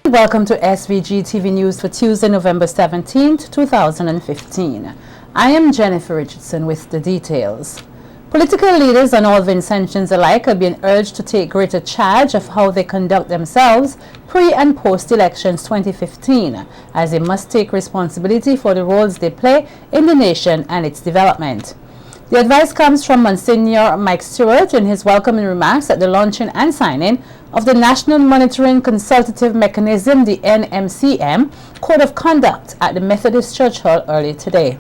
Welcome to SVG-TV News for Tuesday, November 17th, 2015. I am Jennifer Richardson with the details. Political leaders on all Vincentians alike are being urged to take greater charge of how they conduct themselves pre- and post-elections 2015, as they must take responsibility for the roles they play in the nation and its development. The advice comes from Monsignor Mike Stewart in his welcoming remarks at the launching and signing of the National Monitoring Consultative Mechanism, the NMCM, Code of Conduct at the Methodist Church Hall early today.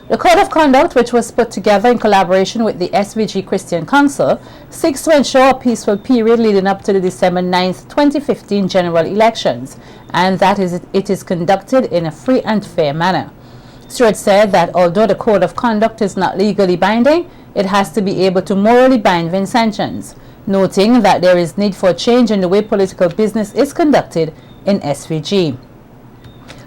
The Code of Conduct, which was put together in collaboration with the SVG Christian Council, seeks to ensure a peaceful period leading up to the December 9th, 2015 general elections, and that it is conducted in a free and fair manner. Stewart said that although the Code of Conduct is not legally binding, it has to be able to morally bind Vincentians, noting that there is need for a change in the way political business is conducted in SVG.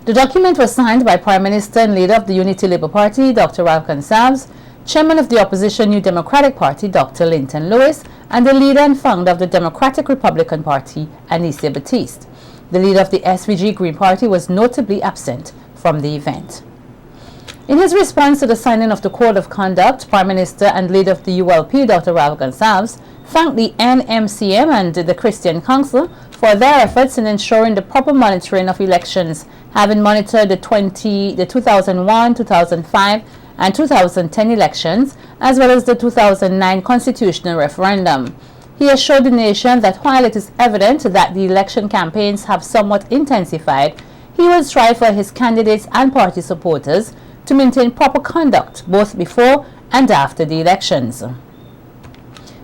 The document was signed by Prime Minister and leader of the Unity Labour Party, Dr. Ralph Gonsalves, Chairman of the Opposition New Democratic Party, Dr. Linton Lewis, and the leader and founder of the Democratic Republican Party, Anicia Batiste. The leader of the SVG Green Party was notably absent from the event. In his response to the signing of the Code of Conduct, Prime Minister and leader of the ULP, Dr. Ralph Gonsalves, thanked the NMCM and the Christian Council for their efforts in ensuring the proper monitoring of elections, having monitored the 2001, 2005, and 2010 elections, as well as the 2009 constitutional referendum. He assured the nation that while it is evident that the election campaigns have somewhat intensified, he will strive for his candidates and party supporters to maintain proper conduct both before and after the elections.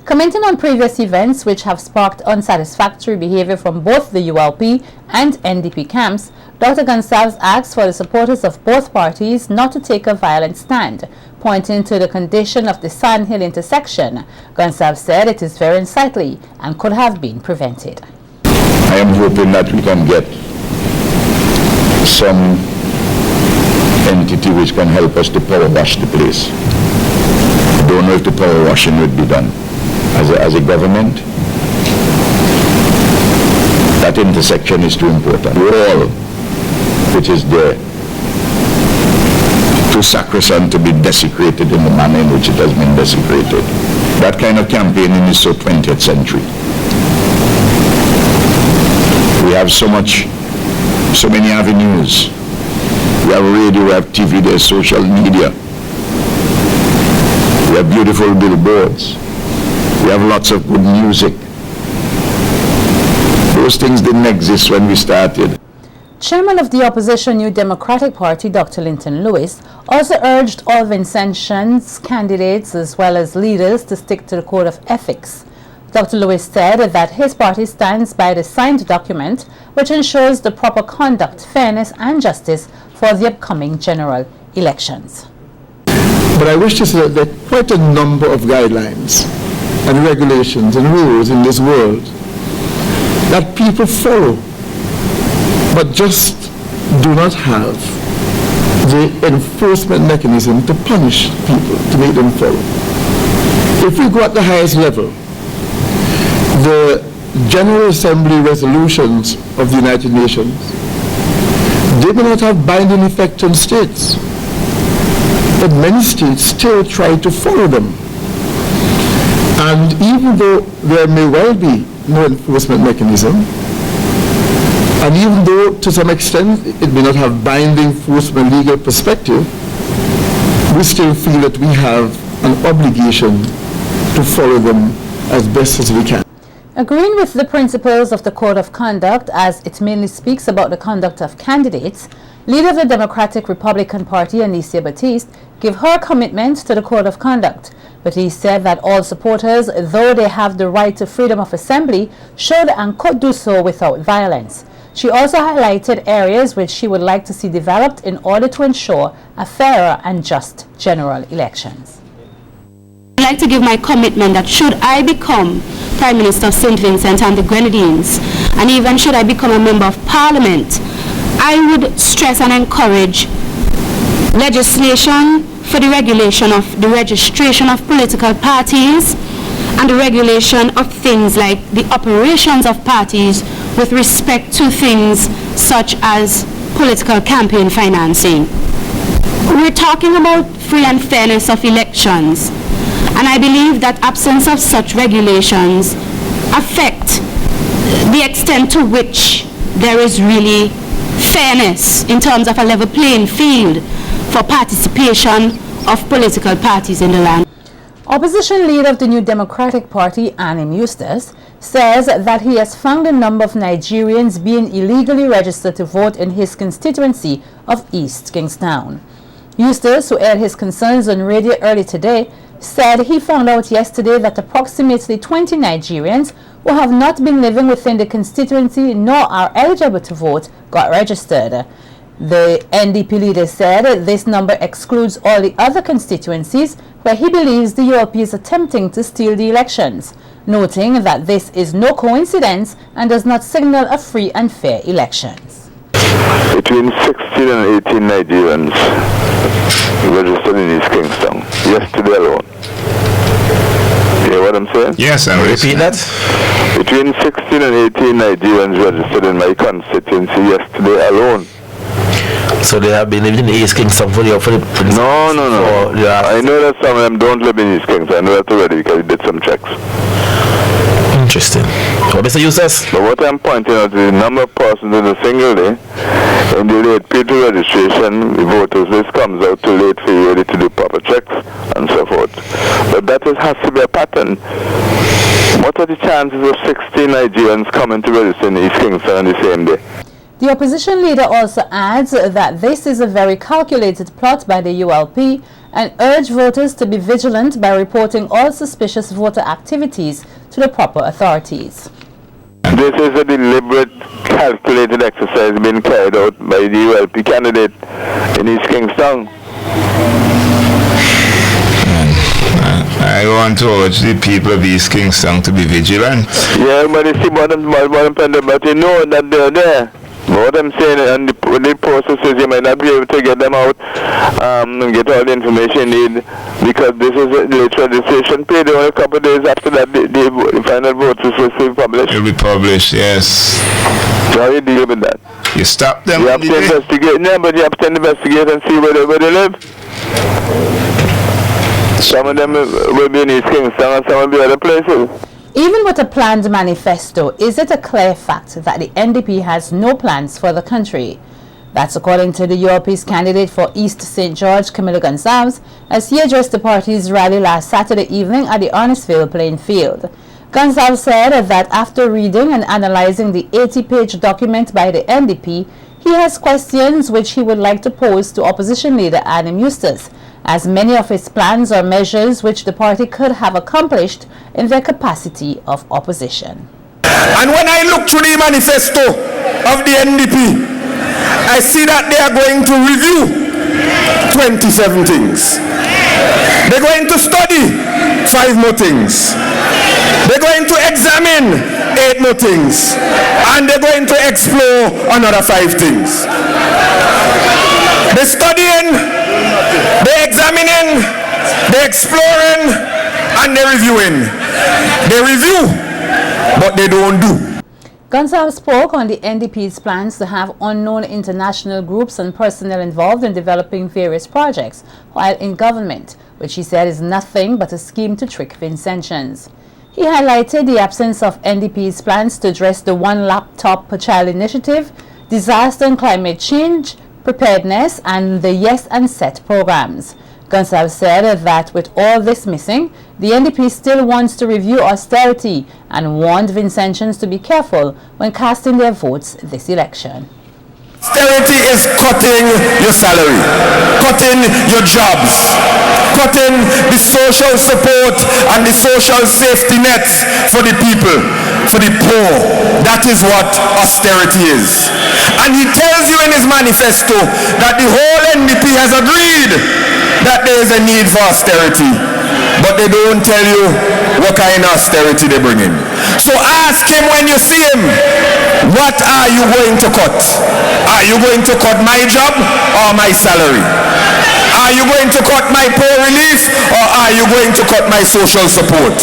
Commenting on previous events which have sparked unsatisfactory behavior from both the ULP and NDP camps, Dr. Gonsalves asked for the supporters of both parties not to take a violent stand, pointing to the condition of the Sandhill intersection. Gonsalves said it is very unsightly and could have been prevented. I am hoping that we can get some entity which can help us to power wash the place. I don't know if the power washing would be done. As a government, that intersection is too important. The wall which is there, too sacrosanct to be desecrated in the manner in which it has been desecrated. That kind of campaigning is so 20th century. We have so many avenues. We have radio, we have TV, there's social media. We have beautiful billboards. We have lots of good music. Those things didn't exist when we started. Chairman of the Opposition New Democratic Party, Dr. Linton Lewis, also urged all Vincentians, candidates as well as leaders to stick to the Code of Ethics. Dr. Lewis said that his party stands by the signed document which ensures the proper conduct, fairness and justice for the upcoming general elections. But I wish to say that there are quite a number of guidelines and regulations and rules in this world that people follow, but just do not have the enforcement mechanism to punish people, to make them follow. If we go at the highest level, the General Assembly resolutions of the United Nations, they may not have binding effect on states, but many states still try to follow them. And even though there may well be no enforcement mechanism, and even though to some extent it may not have binding force from a legal perspective, we still feel that we have an obligation to follow them as best as we can. Agreeing with the principles of the Code of Conduct, as it mainly speaks about the conduct of candidates, leader of the Democratic Republican Party, Anicia Batiste, gave her commitment to the Code of Conduct. But he said that all supporters, though they have the right to freedom of assembly, should and could do so without violence. She also highlighted areas which she would like to see developed in order to ensure a fairer and just general elections. I'd like to give my commitment that should I become Prime Minister of St. Vincent and the Grenadines, and even should I become a Member of Parliament, I would stress and encourage legislation for the regulation of the registration of political parties and the regulation of things like the operations of parties with respect to things such as political campaign financing. We're talking about free and fairness of elections, and I believe that absence of such regulations affect the extent to which there is really fairness in terms of a level playing field for participation of political parties in the land. Opposition leader of the New Democratic Party, Anim Eustace, says that he has found a number of Nigerians being illegally registered to vote in his constituency of East Kingstown. Eustace, who aired his concerns on radio early today, said he found out yesterday that approximately 20 Nigerians who have not been living within the constituency nor are eligible to vote got registered. The NDP leader said this number excludes all the other constituencies where he believes the ULP is attempting to steal the elections, noting that this is no coincidence and does not signal a free and fair elections. Between 16 and 18 Nigerians registered in East Kingstown yesterday alone. You hear what I'm saying? Yes, and repeat that. Between 16 and 18 Nigerians registered in my constituency yesterday alone. So they have been living in East Kingston for the No. I know that some of them don't live in East Kingston. I know that already because we did some checks. Interesting. What Mr. Eustace? But what I'm pointing out is the number of persons in a single day, in the late people registration, the voters list comes out too late for you to do proper checks and so forth. But that has to be a pattern. What are the chances of 16 Nigerians coming to register in East Kingston on the same day? The opposition leader also adds that this is a very calculated plot by the ULP and urged voters to be vigilant by reporting all suspicious voter activities to the proper authorities. This is a deliberate, calculated exercise being carried out by the ULP candidate in East Kingstown. I want to urge the people of East Kingston to be vigilant. Yeah, but you see but you know that they're there. What I'm saying, and the processes, you might not be able to get them out and get all the information you need because this is a late registration period. Only a couple of days after that, the final vote is supposed to be published. It will be published, yes. So how do you deal with that? You stop them. You have to investigate, yeah, but you have to investigate and see where they live. Some of them will be in East Kingston and some will be other places. Even with a planned manifesto, is it a clear fact that the NDP has no plans for the country? That's according to the ULP's candidate for East St. George, Camilo Gonzalez, as he addressed the party's rally last Saturday evening at the Honestfield playing field. Gonzalez said that after reading and analyzing the 80-page document by the NDP, he has questions which he would like to pose to opposition leader Anim Eustace, as many of his plans are measures which the party could have accomplished in their capacity of opposition. And when I look through the manifesto of the NDP, I see that they are going to review 27 things. They're going to study 5 more things. They're going to examine 8 more things. And they're going to explore another 5 things. They're studying, they're examining, they're exploring, and they're reviewing. They review, but they don't do. Gonzalez spoke on the NDP's plans to have unknown international groups and personnel involved in developing various projects while in government, which he said is nothing but a scheme to trick Vincentians. He highlighted the absence of NDP's plans to address the One Laptop Per Child initiative, disaster and climate change, preparedness, and the Yes and Set programs. Gonzalez said that with all this missing, the NDP still wants to review austerity and warned Vincentians to be careful when casting their votes this election. Austerity is cutting your salary, cutting your jobs, cutting the social support and the social safety nets for the people, for the poor. That is what austerity is. And he tells you in his manifesto that the whole NDP has agreed that there is a need for austerity, but they don't tell you what kind of austerity they bring in. So ask him when you see him, what are you going to cut? Are you going to cut my job or my salary? Are you going to cut my poor relief or are you going to cut my social support?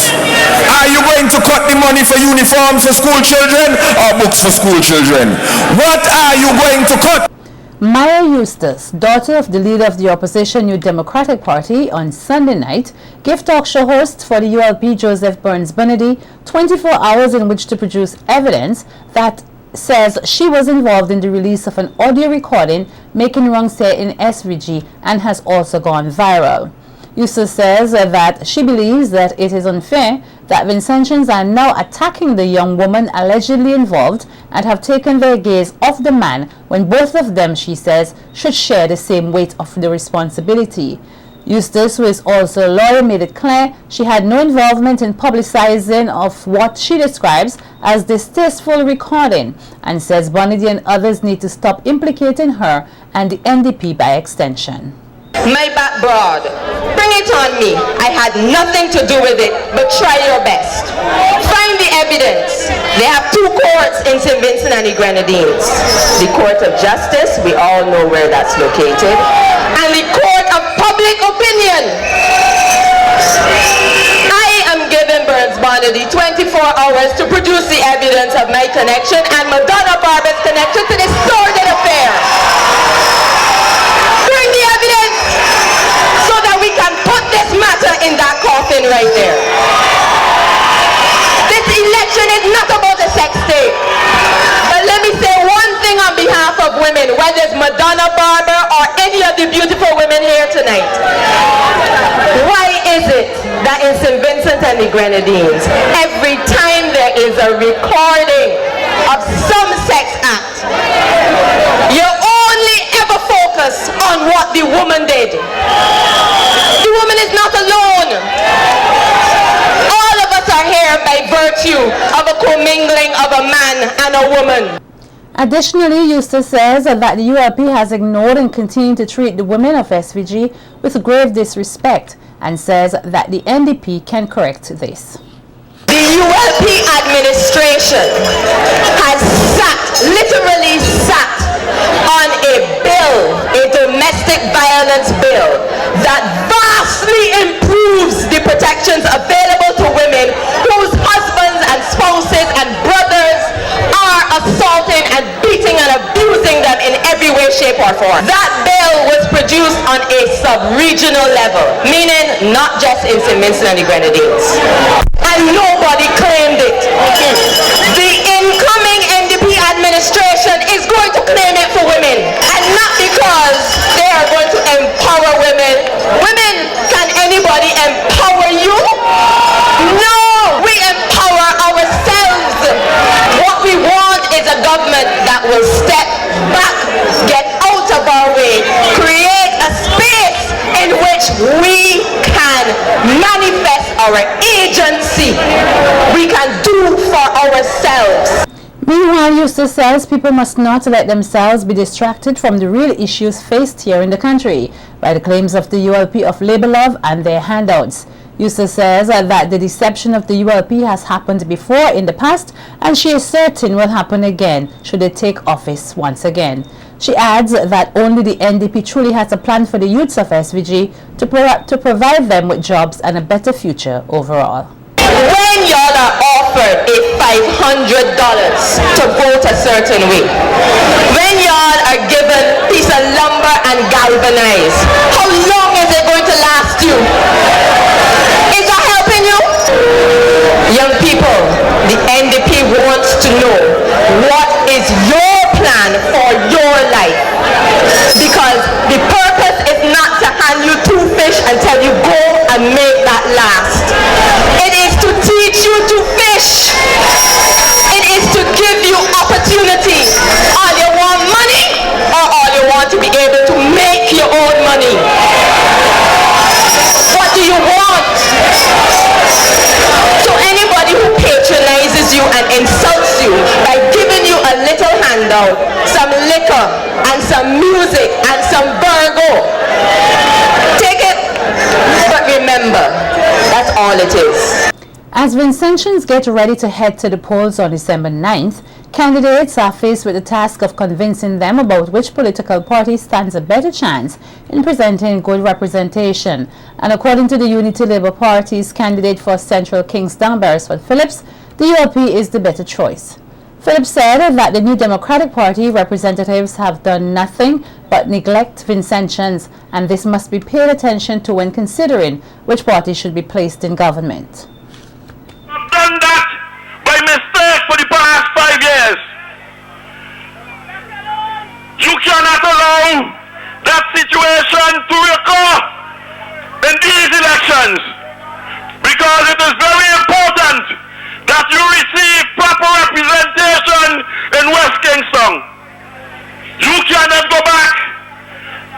Are you going to cut the money for uniforms for school children or books for school children? What are you going to cut? Maya Eustace, daughter of the leader of the opposition New Democratic Party, on Sunday night gave talk show host for the ULP Joseph Burns-Bonnedy 24 hours in which to produce evidence that says she was involved in the release of an audio recording making wrongs say in SVG and has also gone viral. Eustace says that she believes that it is unfair that Vincentians are now attacking the young woman allegedly involved and have taken their gaze off the man when both of them, she says, should share the same weight of the responsibility. Eustace, who is also a lawyer, made it clear she had no involvement in publicizing of what she describes as distasteful recording and says Bonnedy and others need to stop implicating her and the NDP by extension. My back broad. Bring it on me. I had nothing to do with it, but try your best. Find the evidence. They have two courts in St. Vincent and the Grenadines. The Court of Justice, we all know where that's located, and the Court of Public Opinion. I am giving Burns-Bonnedy 24 hours to produce the evidence of my connection and Madonna Barber's connection to this sordid affair. Bring the evidence so that we can put this matter in that coffin right there. This election is not about a sex tape. But let me say one thing on behalf of women, whether it's Madonna Barber or any of the beautiful women here tonight. Why is it that in St. Vincent and the Grenadines, every time there is a recording of some sex act, you only ever focus on what the woman did? The woman is not alone. All of us are here by virtue of a commingling of a man and a woman. Additionally, Eustace says that the ULP has ignored and continued to treat the women of SVG with grave disrespect and says that the NDP can correct this. The ULP administration has literally sat on a bill, a domestic violence bill, that vastly improves the protections available to women whose husbands and spouses and brothers are assaulting and beating and abusing them in every way, shape, or form. That bill was produced on a sub-regional level, meaning not just in St. Vincent and the Grenadines. And nobody claimed it. The incoming NDP administration is going to claim it for women, and not because they are going to empower women. Women, can anybody empower you? No, we empower ourselves. What we want is a government that will step back, get out of our way, create a space in which we can manifest our agency. We can do for ourselves. Meanwhile, Eustace says people must not let themselves be distracted from the real issues faced here in the country by the claims of the ULP of labor love and their handouts. Eustace says that the deception of the ULP has happened before in the past and she is certain will happen again should they take office once again. She adds that only the NDP truly has a plan for the youths of SVG to provide them with jobs and a better future overall. When y'all are offered a $500 to vote a certain way, when y'all are given a piece of lumber and galvanized, how long is it going to last you? Is that helping you? Young people, the NDP wants to know what is your plan for your life, because the purpose is not to hand you 2 fish and tell you go and make that last. It is to teach you to fish. It is to give you opportunity. All you want money, or all you want to be able to make your own money? What do you want? So anybody who patronizes you and insults you by giving you a little handout, some liquor and some music and some burgo, take it, but remember, that's all it is. As Vincentians get ready to head to the polls on December 9th, Candidates are faced with the task of convincing them about which political party stands a better chance in presenting good representation. And according to the Unity Labour Party's candidate for Central Kingston, Beresford Phillips, the ULP is the better choice. Phillips said that the New Democratic Party representatives have done nothing but neglect Vincentians, and this must be paid attention to when considering which party should be placed in government. I've done that by mistake for the past 5 years. You cannot allow that situation to recur in these elections, because it is very important that you receive proper representation in West Kingston. You cannot go back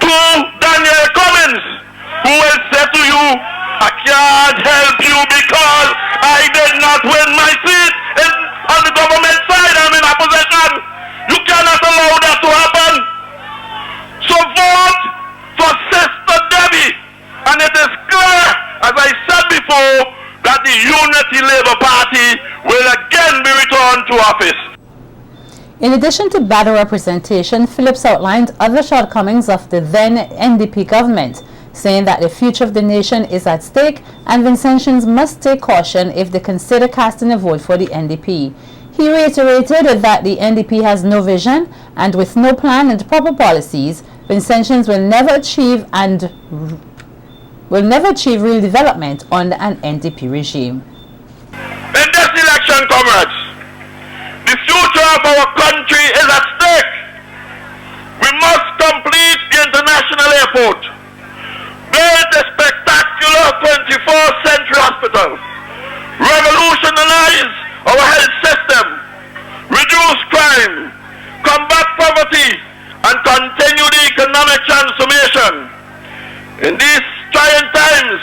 to Daniel Cummins, who will say to you, I can't help you because I did not win my seat on the government side. I'm in opposition. You cannot allow that to happen. So vote for Sister Debbie. And it is clear, as I said before, that the Unity Labour Party will again be returned to office. In addition to better representation, Phillips outlined other shortcomings of the then NDP government, saying that the future of the nation is at stake and Vincentians must take caution if they consider casting a vote for the NDP. He reiterated that the NDP has no vision, and with no plan and proper policies, Vincentians will never achieve real development under an NDP regime. In this election, comrades, the future of our country is at stake. We must complete the international airport, build a spectacular 21st century hospital, revolutionize our health system, reduce crime, combat poverty, and continue the economic transformation. In these trying times,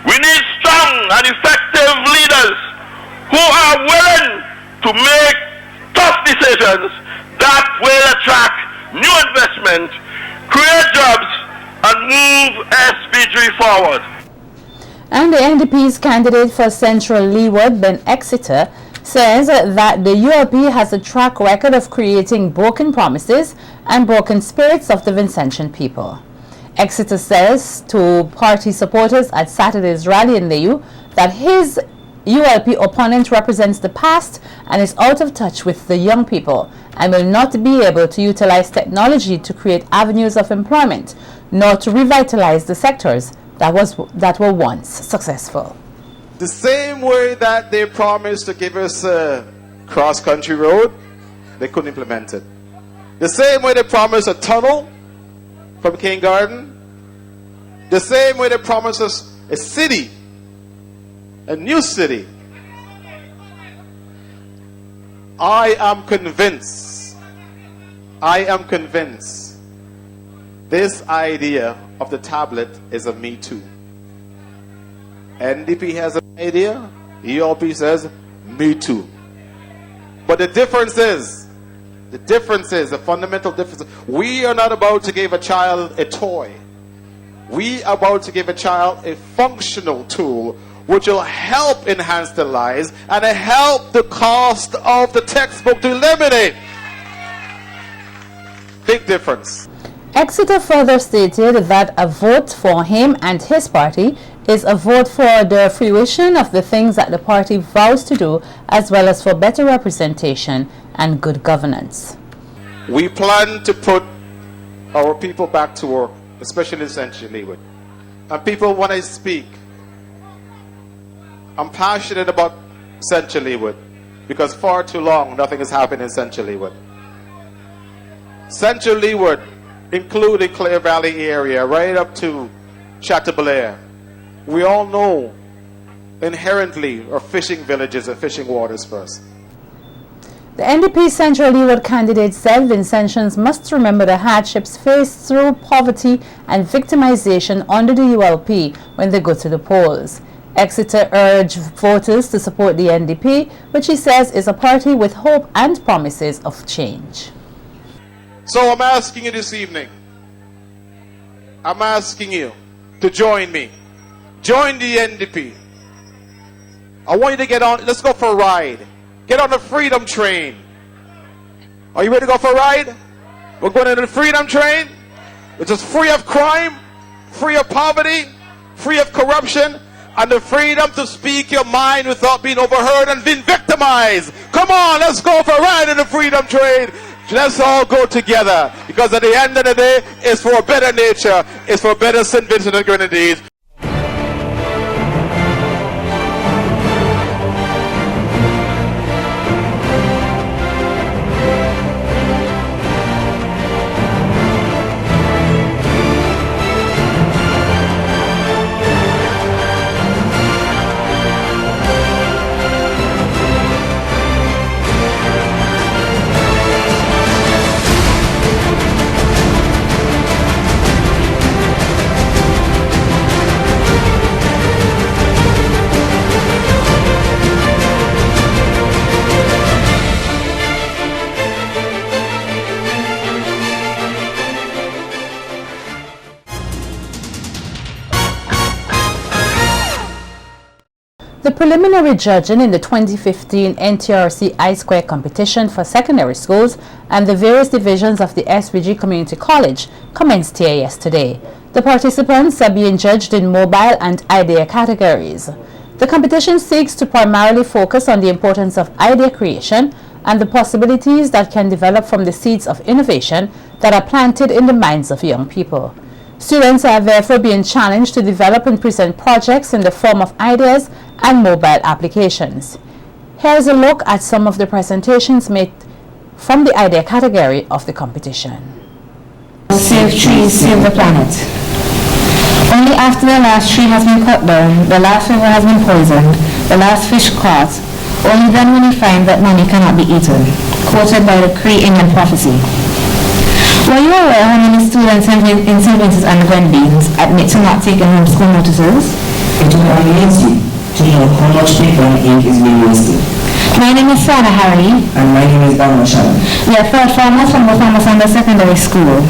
we need strong and effective leaders who are willing to make tough decisions that will attract new investment, create jobs, and move SVG forward. And the NDP's candidate for Central Leeward, Ben Exeter, says that the ULP has a track record of creating broken promises and broken spirits of the Vincentian people. Exeter says to party supporters at Saturday's rally in Layu that his ULP opponent represents the past and is out of touch with the young people and will not be able to utilize technology to create avenues of employment, nor to revitalize the sectors that were once successful. The same way that they promised to give us a cross-country road, they couldn't implement it. The same way they promised a tunnel from King Garden, the same way they promised us a city, a new city. I am convinced this idea of the tablet is a Me Too. NDP has an idea, ELP says Me Too. But the fundamental difference, we are not about to give a child a toy. We are about to give a child a functional tool which will help enhance their lives and help the cost of the textbook to eliminate. Big difference. Exeter further stated that a vote for him and his party is a vote for the fruition of the things that the party vows to do, as well as for better representation and good governance. We plan to put our people back to work, especially in Central Leeward. And people, when I speak, I'm passionate about Central Leeward because far too long nothing has happened in Central Leeward. Central Leeward, including Clare Valley area, right up to Chateaubelair, we all know inherently are fishing villages and fishing waters first. The NDP Central Leeward candidate said Vincentians must remember the hardships faced through poverty and victimization under the ULP when they go to the polls. Exeter urged voters to support the NDP, which he says is a party with hope and promises of change. So I'm asking you this evening, I'm asking you to join me. Join the NDP. I want you to get on, let's go for a ride. Get on the freedom train. Are you ready to go for a ride? We're going in the freedom train, which is free of crime, free of poverty, free of corruption, and the freedom to speak your mind without being overheard and being victimized. Come on, let's go for a ride in the freedom train. Let's all go together, because at the end of the day, it's for a better nature, it's for a better St. Vincent and Grenadines. The preliminary judging in the 2015 NTRC I-Square competition for secondary schools and the various divisions of the SVG Community College commenced here yesterday. The participants are being judged in mobile and idea categories. The competition seeks to primarily focus on the importance of idea creation and the possibilities that can develop from the seeds of innovation that are planted in the minds of young people. Students are therefore being challenged to develop and present projects in the form of ideas and mobile applications. Here's a look at some of the presentations made from the idea category of the competition. Save trees, save the planet. Only after the last tree has been cut down, the last river has been poisoned, the last fish caught, only then will we find that money cannot be eaten, quoted by the Cree Indian prophecy. Were you aware how many students in St. Vincent and Grenadines admit to not taking home school notices? It will amaze you to know how much paper and ink is being wasted. My name is Sana Harry. And my name is Bama Sharon. We are third farmers from the Farmers Under Secondary School.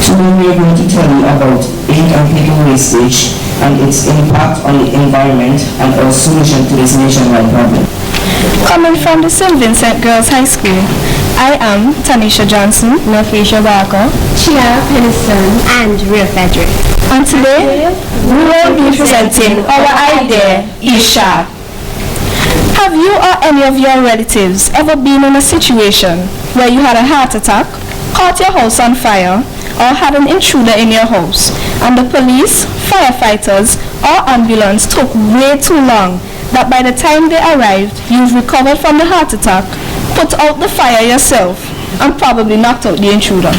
Today we are going to tell you about ink and paper wastage and its impact on the environment and our solution to this nationwide problem. Coming from the St. Vincent Girls High School, I am Tanisha Johnson, Nafisha Barker, Chiara Peniston, and Rhea Frederick. And today, we will be presenting our idea, eShop. Have you or any of your relatives ever been in a situation where you had a heart attack, caught your house on fire, or had an intruder in your house, and the police, firefighters, or ambulance took way too long, that by the time they arrived, you've recovered from the heart attack, put out the fire yourself, and probably knocked out the intruder?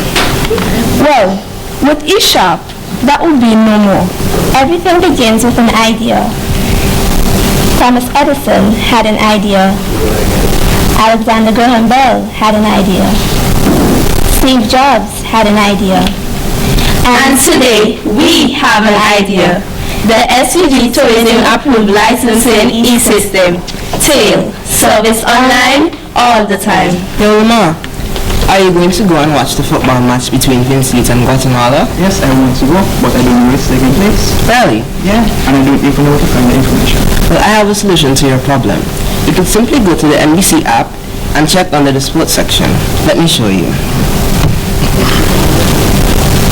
Well, with eShop, that would be no more. Everything begins with an idea. Thomas Edison had an idea. Alexander Graham Bell had an idea. Steve Jobs had an idea. And today, we have an idea. The SVG Tourism Approved Licensing E-System. TAIL. Service online all the time. Yo, Ma, are you going to go and watch the football match between Vincent and Guatemala? Yes, I want to go, but I don't know where it's taking place. Really? Yeah, and I don't even know where to find the information. Well, I have a solution to your problem. You can simply go to the NBC app and check under the sports section. Let me show you.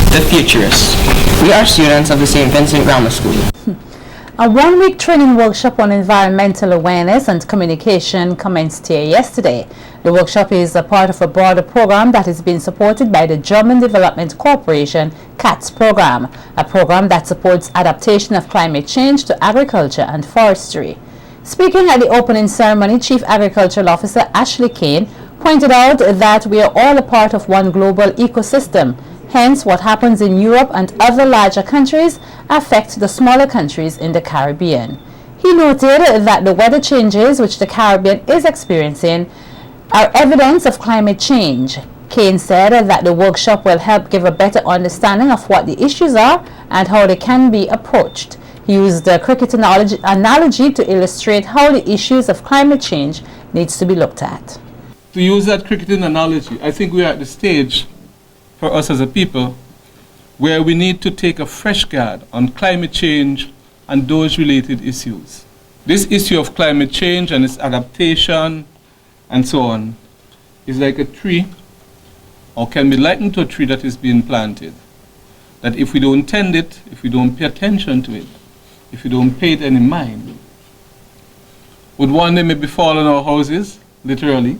The Futurists. We are students of the St. Vincent Grammar School. A one-week training workshop on environmental awareness and communication commenced here yesterday. The workshop is a part of a broader program that is being supported by the German Development Corporation CATS program, a program that supports adaptation of climate change to agriculture and forestry. Speaking at the opening ceremony, Chief Agricultural Officer Ashley Kane pointed out that we are all a part of one global ecosystem. Hence, what happens in Europe and other larger countries affect the smaller countries in the Caribbean. He noted that the weather changes which the Caribbean is experiencing are evidence of climate change. Kane said that the workshop will help give a better understanding of what the issues are and how they can be approached. He used the cricket analogy to illustrate how the issues of climate change needs to be looked at. To use that cricketing analogy, I think we are at the stage for us as a people where we need to take a fresh guard on climate change and those related issues. This issue of climate change and its adaptation and so on is like a tree, or can be likened to a tree that is being planted. That if we don't tend it, if we don't pay attention to it, if we don't pay it any mind, would one day maybe fall on our houses, literally,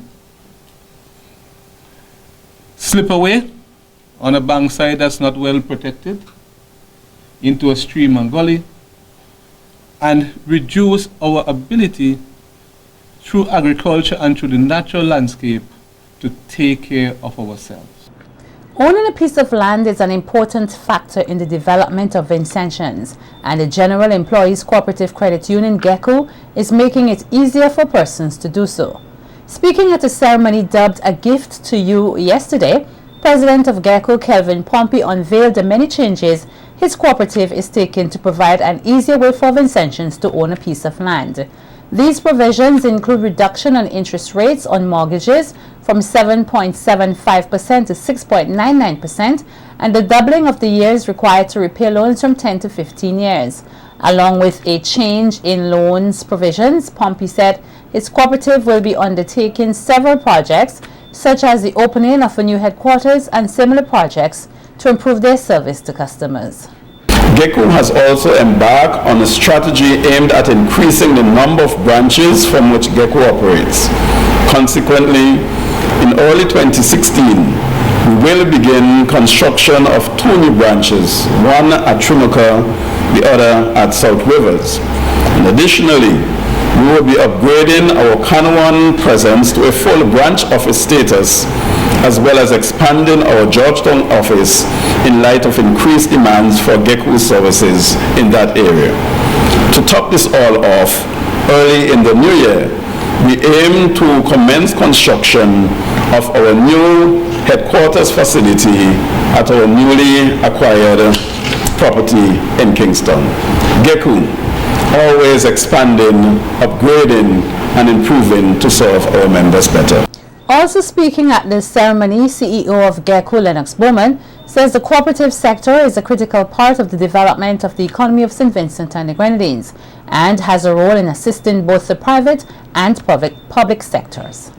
slip away on a bankside that's not well protected, into a stream and gully, and reduce our ability through agriculture and through the natural landscape to take care of ourselves. Owning a piece of land is an important factor in the development of Vincentians, and the General Employees Cooperative Credit Union, GECO, is making it easier for persons to do so. Speaking at a ceremony dubbed A Gift to You yesterday, President of GECO, Kelvin Pompey, unveiled the many changes his cooperative is taking to provide an easier way for Vincentians to own a piece of land. These provisions include reduction on interest rates on mortgages from 7.75% to 6.99%, and the doubling of the years required to repay loans from 10 to 15 years. Along with a change in loans provisions, Pompey said his cooperative will be undertaking several projects, such as the opening of a new headquarters and similar projects to improve their service to customers. GECO has also embarked on a strategy aimed at increasing the number of branches from which GECO operates. Consequently, in early 2016, we will begin construction of 2 new branches, one at Trimuka, the other at South Rivers. And additionally, we will be upgrading our Kanawan presence to a full branch office status, as well as expanding our Georgetown office in light of increased demands for GECO services in that area. To top this all off, early in the new year, we aim to commence construction of our new headquarters facility at our newly acquired property in Kingston. GECO, always expanding, upgrading, and improving to serve our members better. Also speaking at this ceremony, CEO of GECO, Lennox Bowman, says the cooperative sector is a critical part of the development of the economy of St. Vincent and the Grenadines, and has a role in assisting both the private and public sectors.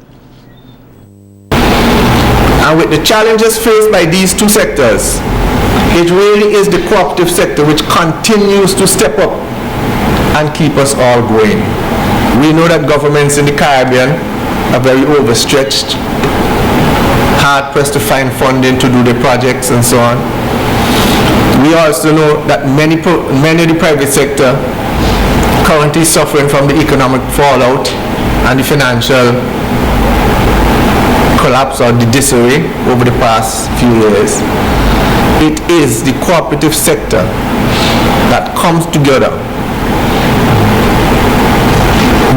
And with the challenges faced by these two sectors, it really is the cooperative sector which continues to step up and keep us all going. We know that governments in the Caribbean are very overstretched, hard pressed to find funding to do the projects and so on. We also know that many of the private sector currently suffering from the economic fallout and the financial collapse or the disarray over the past few years. It is the cooperative sector that comes together,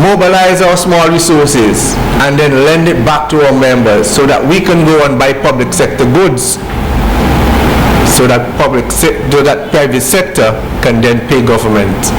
mobilize our small resources, and then lend it back to our members so that we can go and buy public sector goods, so that private sector can then pay government